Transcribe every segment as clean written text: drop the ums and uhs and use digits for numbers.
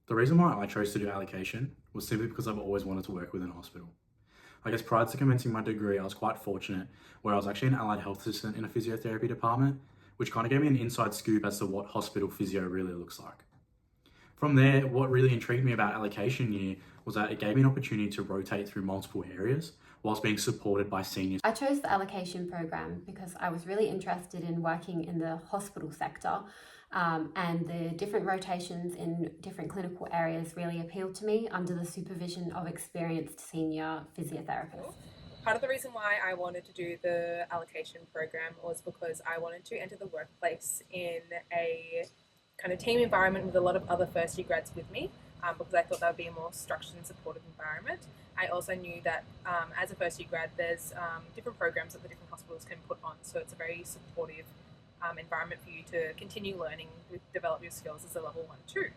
The reason why I chose to do allocation was simply because I've always wanted to work within a hospital. I guess prior to commencing my degree, I was quite fortunate where I was actually an allied health assistant in a physiotherapy department, which kind of gave me an inside scoop as to what hospital physio really looks like. From there, what really intrigued me about allocation year was that it gave me an opportunity to rotate through multiple areas whilst being supported by seniors. I chose the allocation program because I was really interested in working in the hospital sector, and the different rotations in different clinical areas really appealed to me under the supervision of experienced senior physiotherapists. Part of the reason why I wanted to do the allocation program was because I wanted to enter the workplace in a kind of team environment with a lot of other first year grads with me, because I thought that would be a more structured and supportive environment. I also knew that as a first year grad, there's different programs that the different hospitals can put on, so it's a very supportive environment for you to continue learning, develop your skills as a level 1 too.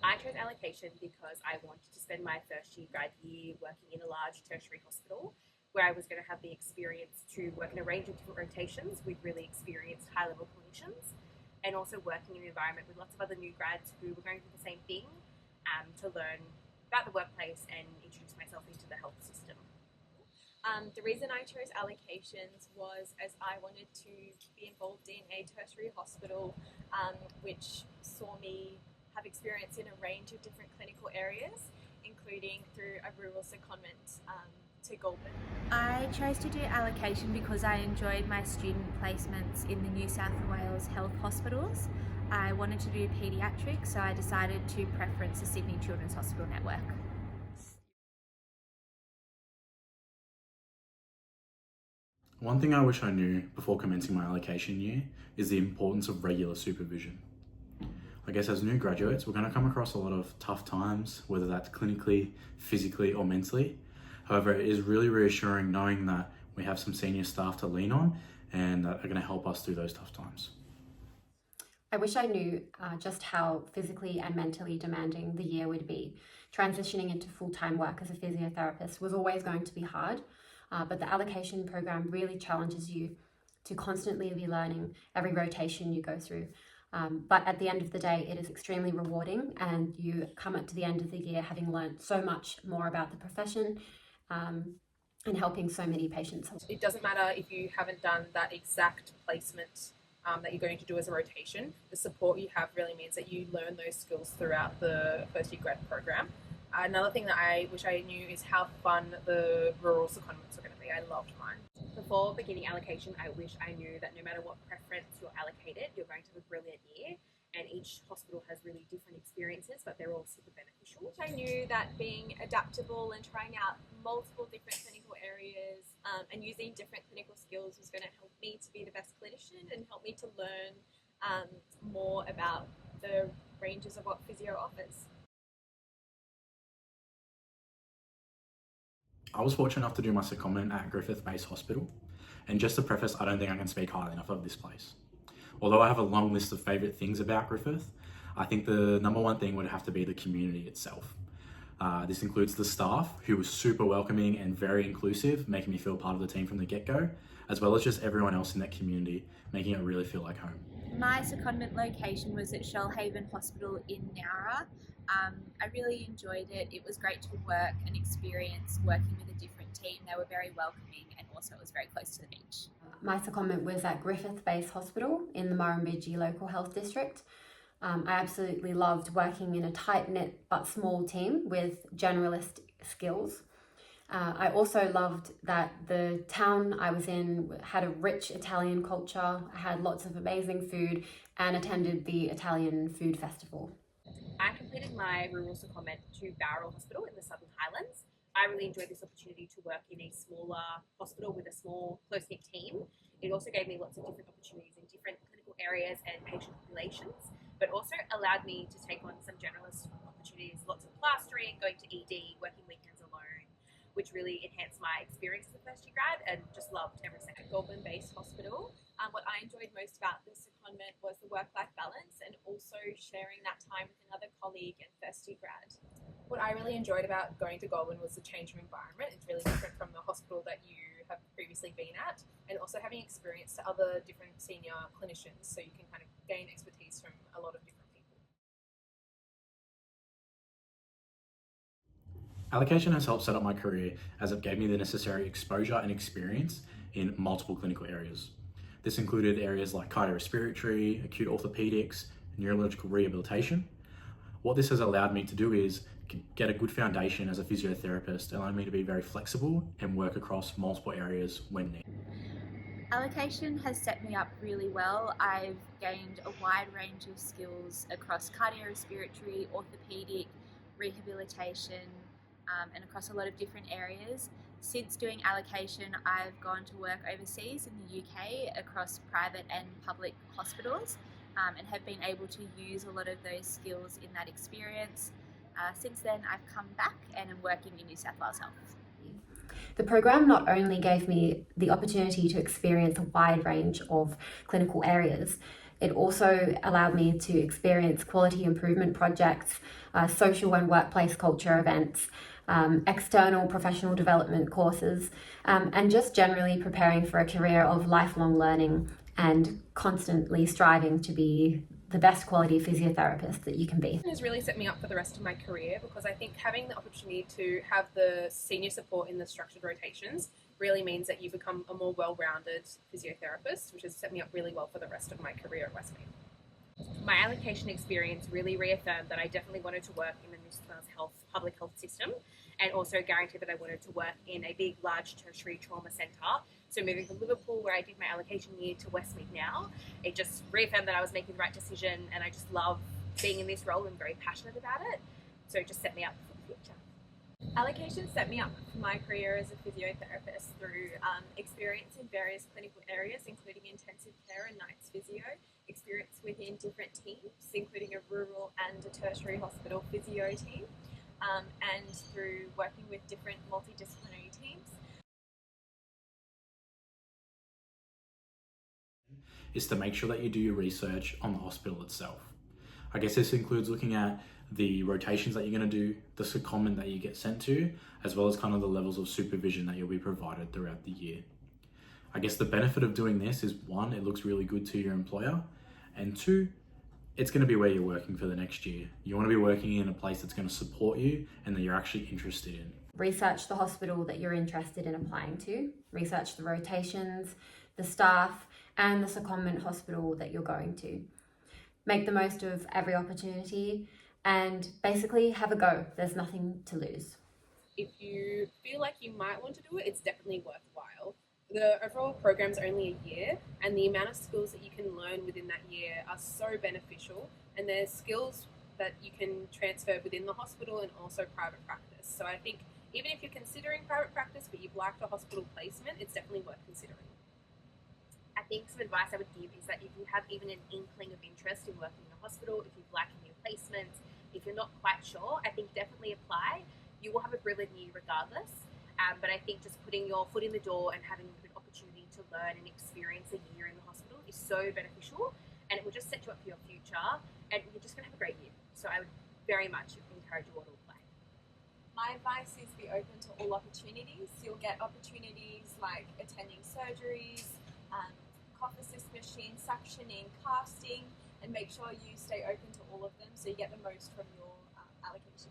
I chose allocation because I wanted to spend my first year grad year working in a large tertiary hospital where I was going to have the experience to work in a range of different rotations with really experienced high-level clinicians, and also working in an environment with lots of other new grads who were going through the same thing, to learn about the workplace and introduce myself into the health system. The reason I chose allocations was as I wanted to be involved in a tertiary hospital, which saw me have experience in a range of different clinical areas, including through a rural secondment to Goulburn. I chose to do allocation because I enjoyed my student placements in the New South Wales health hospitals. I wanted to do paediatrics, so I decided to preference the Sydney Children's Hospital Network. One thing I wish I knew before commencing my allocation year is the importance of regular supervision. I guess as new graduates, we're going to come across a lot of tough times, whether that's clinically, physically, or mentally. However, it is really reassuring knowing that we have some senior staff to lean on and that are going to help us through those tough times. I wish I knew just how physically and mentally demanding the year would be. Transitioning into full-time work as a physiotherapist was always going to be hard, but the allocation program really challenges you to constantly be learning every rotation you go through. But at the end of the day, it is extremely rewarding, and you come up to the end of the year having learned so much more about the profession and helping so many patients. It doesn't matter if you haven't done that exact placement that you're going to do as a rotation. The support you have really means that you learn those skills throughout the first year grad program. Another thing that I wish I knew is how fun the rural secondments are going to be. I loved mine. Before beginning allocation, I wish I knew that no matter what preference you're allocated, you're going to have a brilliant year, and each hospital has really different experiences, but they're all super beneficial. I knew that being adaptable and trying out multiple different clinical areas and using different clinical skills was going to help me to be the best clinician and help me to learn more about the ranges of what physio offers. I was fortunate enough to do my secondment at Griffith-based hospital, and just to preface, I don't think I can speak highly enough of this place. Although I have a long list of favourite things about Griffith, I think the number one thing would have to be the community itself. This includes the staff, who was super welcoming and very inclusive, making me feel part of the team from the get-go, as well as just everyone else in that community, making it really feel like home. My secondment location was at Shoalhaven Hospital in Nowra. I really enjoyed it. It was great to work and experience working with a different team. They were very welcoming, and also it was very close to the beach. My secondment was at Griffith-based hospital in the Murrumbidgee local health district. I absolutely loved working in a tight-knit but small team with generalist skills. I also loved that the town I was in had a rich Italian culture, had lots of amazing food, and attended the Italian food festival. I completed my rural secondment to Bowral Hospital in the Southern Highlands. I really enjoyed this opportunity to work in a smaller hospital with a small, close-knit team. It also gave me lots of different opportunities in different clinical areas and patient populations, but also allowed me to take on some generalist opportunities, lots of plastering, going to ED, working weekends alone, which really enhanced my experience as a first year grad, and just loved every second. Goulburn-based hospital. What I enjoyed most about the secondment was the work-life balance and also sharing that time with another colleague and first year grad. What I really enjoyed about going to Goulburn was the change of environment. It's really different from the hospital that you have previously been at, and also having experience to other different senior clinicians, so you can kind of gain expertise from a lot of different Allocation has helped set up my career as it gave me the necessary exposure and experience in multiple clinical areas. This included areas like cardiorespiratory, acute orthopedics, neurological rehabilitation. What this has allowed me to do is get a good foundation as a physiotherapist, allowing me to be very flexible and work across multiple areas when needed. Allocation has set me up really well. I've gained a wide range of skills across cardiorespiratory, orthopedic, rehabilitation, and across a lot of different areas. Since doing allocation, I've gone to work overseas in the UK across private and public hospitals, and have been able to use a lot of those skills in that experience. Since then, I've come back and am working in New South Wales Health. The program not only gave me the opportunity to experience a wide range of clinical areas, it also allowed me to experience quality improvement projects, social and workplace culture events, external professional development courses, and just generally preparing for a career of lifelong learning and constantly striving to be the best quality physiotherapist that you can be. It has really set me up for the rest of my career, because I think having the opportunity to have the senior support in the structured rotations really means that you become a more well-rounded physiotherapist, which has set me up really well for the rest of my career at Westmead. My allocation experience really reaffirmed that I definitely wanted to work in the New South Wales public health system, and also guaranteed that I wanted to work in a big, large tertiary trauma centre. So moving from Liverpool, where I did my allocation year, to Westmead now, it just reaffirmed that I was making the right decision, and I just love being in this role and very passionate about it. So it just set me up for the future. Allocation set me up for my career as a physiotherapist through experience in various clinical areas, including intensive care and nights physio, experience within different teams, including a rural and a tertiary hospital physio team, and through working with different multidisciplinary teams. Is to make sure that you do your research on the hospital itself. I guess this includes looking at the rotations that you're going to do, the secondment that you get sent to, as well as kind of the levels of supervision that you'll be provided throughout the year. I guess the benefit of doing this is, one, it looks really good to your employer, and two, it's going to be where you're working for the next year. You want to be working in a place that's going to support you and that you're actually interested in. Research the hospital that you're interested in applying to, research the rotations, the staff, and the secondment hospital that you're going to. Make the most of every opportunity and basically have a go. There's nothing to lose. If you feel like you might want to do it, it's definitely worthwhile. The overall program's only a year, and the amount of skills that you can learn within that year are so beneficial, and there's skills that you can transfer within the hospital and also private practice. So I think even if you're considering private practice but you've liked a hospital placement, it's definitely worth considering. I think some advice I would give is that if you have even an inkling of interest in working in a hospital, if you've liked your placements, if you're not quite sure, I think definitely apply. You will have a brilliant year regardless, but I think just putting your foot in the door and having an opportunity to learn and experience a year in the hospital is so beneficial, and it will just set you up for your future, and you're just going to have a great year. So I would very much encourage you all to apply. My advice is be open to all opportunities. You'll get opportunities like attending surgeries, cough assist machine, suctioning, casting, and make sure you stay open to all of them so you get the most from your allocation.